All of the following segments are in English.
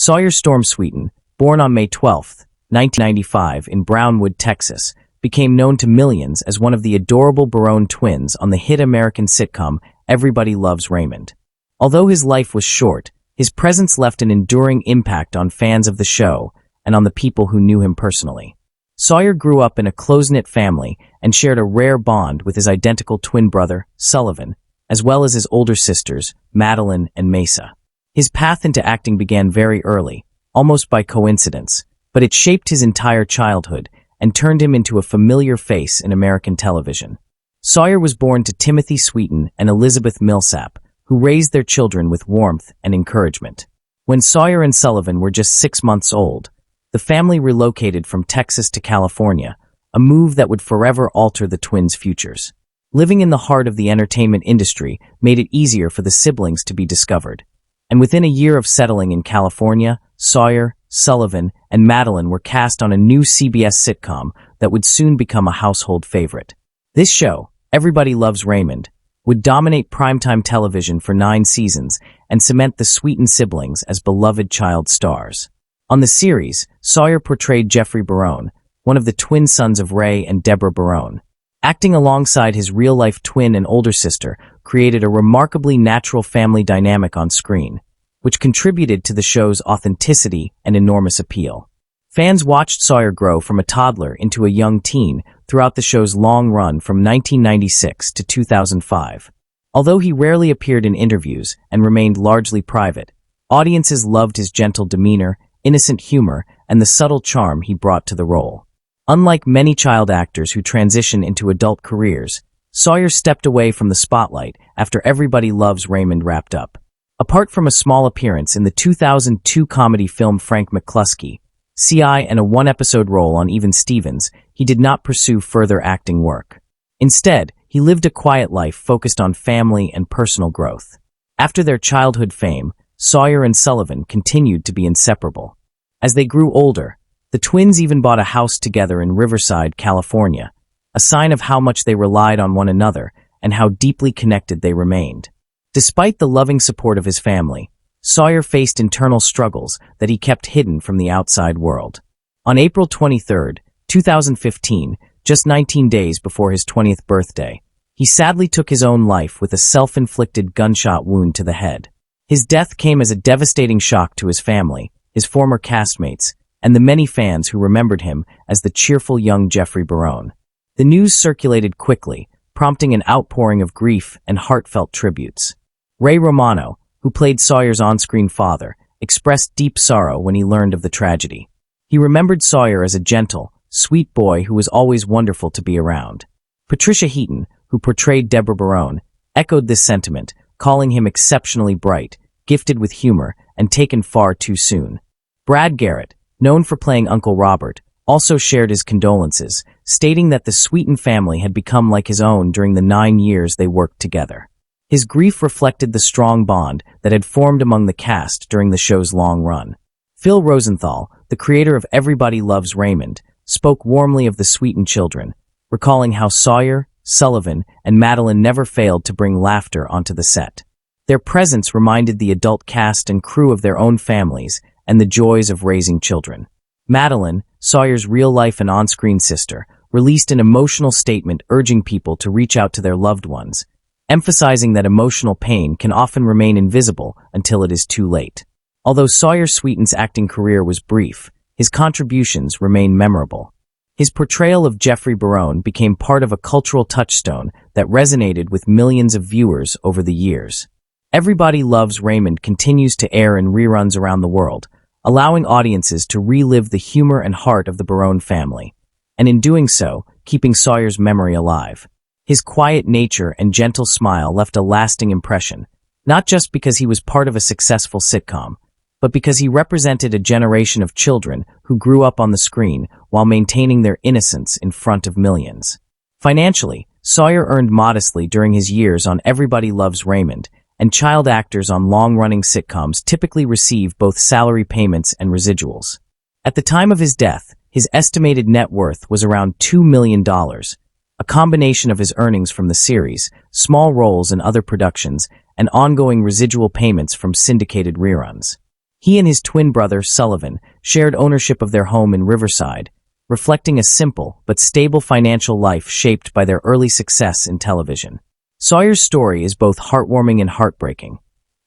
Sawyer Storm Sweeten, born on May 12, 1995 in Brownwood, Texas, became known to millions as one of the adorable Barone twins on the hit American sitcom Everybody Loves Raymond. Although his life was short, his presence left an enduring impact on fans of the show and on the people who knew him personally. Sawyer grew up in a close-knit family and shared a rare bond with his identical twin brother, Sullivan, as well as his older sisters, Madylin and Maysa. His path into acting began very early, almost by coincidence, but it shaped his entire childhood and turned him into a familiar face in American television. Sawyer was born to Timothy Sweeten and Elizabeth Millsap, who raised their children with warmth and encouragement. When Sawyer and Sullivan were just 6 months old, the family relocated from Texas to California, a move that would forever alter the twins' futures. Living in the heart of the entertainment industry made it easier for the siblings to be discovered. And within a year of settling in California, Sawyer, Sullivan, and Madylin were cast on a new CBS sitcom that would soon become a household favorite. This show, Everybody Loves Raymond, would dominate primetime television for 9 seasons and cement the Sweeten siblings as beloved child stars. On the series, Sawyer portrayed Jeffrey Barone, one of the twin sons of Ray and Deborah Barone. Acting alongside his real-life twin and older sister created a remarkably natural family dynamic on screen, which contributed to the show's authenticity and enormous appeal. Fans watched Sawyer grow from a toddler into a young teen throughout the show's long run from 1996 to 2005. Although he rarely appeared in interviews and remained largely private, audiences loved his gentle demeanor, innocent humor, and the subtle charm he brought to the role. Unlike many child actors who transition into adult careers, Sawyer stepped away from the spotlight after Everybody Loves Raymond wrapped up. Apart from a small appearance in the 2002 comedy film Frank McCluskey, CI, and a one-episode role on Even Stevens, he did not pursue further acting work. Instead, he lived a quiet life focused on family and personal growth. After their childhood fame, Sawyer and Sullivan continued to be inseparable. As they grew older, the twins even bought a house together in Riverside, California, a sign of how much they relied on one another and how deeply connected they remained. Despite the loving support of his family, Sawyer faced internal struggles that he kept hidden from the outside world. On April 23, 2015, just 19 days before his 20th birthday, he sadly took his own life with a self-inflicted gunshot wound to the head. His death came as a devastating shock to his family, his former castmates, and the many fans who remembered him as the cheerful young Jeffrey Barone. The news circulated quickly, prompting an outpouring of grief and heartfelt tributes. Ray Romano, who played Sawyer's on-screen father, expressed deep sorrow when he learned of the tragedy. He remembered Sawyer as a gentle, sweet boy who was always wonderful to be around. Patricia Heaton, who portrayed Deborah Barone, echoed this sentiment, calling him exceptionally bright, gifted with humor, and taken far too soon. Brad Garrett, known for playing Uncle Robert, also shared his condolences, stating that the Sweeten family had become like his own during the 9 years they worked together. His grief reflected the strong bond that had formed among the cast during the show's long run. Phil Rosenthal, the creator of Everybody Loves Raymond, spoke warmly of the Sweeten children, recalling how Sawyer, Sullivan, and Madylin never failed to bring laughter onto the set. Their presence reminded the adult cast and crew of their own families and the joys of raising children. Madylin, Sawyer's real-life and on-screen sister, released an emotional statement urging people to reach out to their loved ones, emphasizing that emotional pain can often remain invisible until it is too late. Although Sawyer Sweeten's acting career was brief, his contributions remain memorable. His portrayal of Jeffrey Barone became part of a cultural touchstone that resonated with millions of viewers over the years. Everybody Loves Raymond continues to air in reruns around the world, allowing audiences to relive the humor and heart of the Barone family, and in doing so, keeping Sawyer's memory alive. His quiet nature and gentle smile left a lasting impression, not just because he was part of a successful sitcom, but because he represented a generation of children who grew up on the screen while maintaining their innocence in front of millions. Financially, Sawyer earned modestly during his years on Everybody Loves Raymond, and child actors on long-running sitcoms typically receive both salary payments and residuals. At the time of his death, his estimated net worth was around $2 million, a combination of his earnings from the series, small roles in other productions, and ongoing residual payments from syndicated reruns. He and his twin brother, Sullivan, shared ownership of their home in Riverside, reflecting a simple but stable financial life shaped by their early success in television. Sawyer's story is both heartwarming and heartbreaking,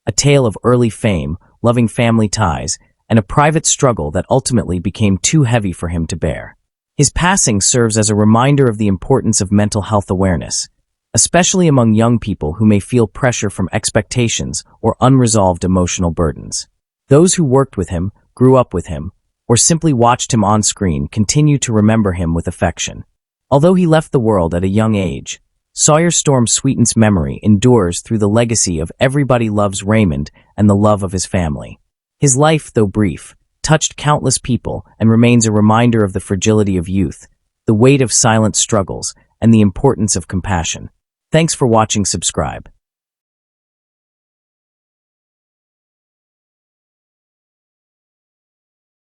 a tale of early fame, loving family ties, and a private struggle that ultimately became too heavy for him to bear. His passing serves as a reminder of the importance of mental health awareness, especially among young people who may feel pressure from expectations or unresolved emotional burdens. Those who worked with him, grew up with him, or simply watched him on screen continue to remember him with affection. Although he left the world at a young age, Sawyer Storm Sweeten's memory endures through the legacy of Everybody Loves Raymond and the love of his family. His life, though brief, touched countless people and remains a reminder of the fragility of youth, the weight of silent struggles, and the importance of compassion. Thanks for watching. Subscribe.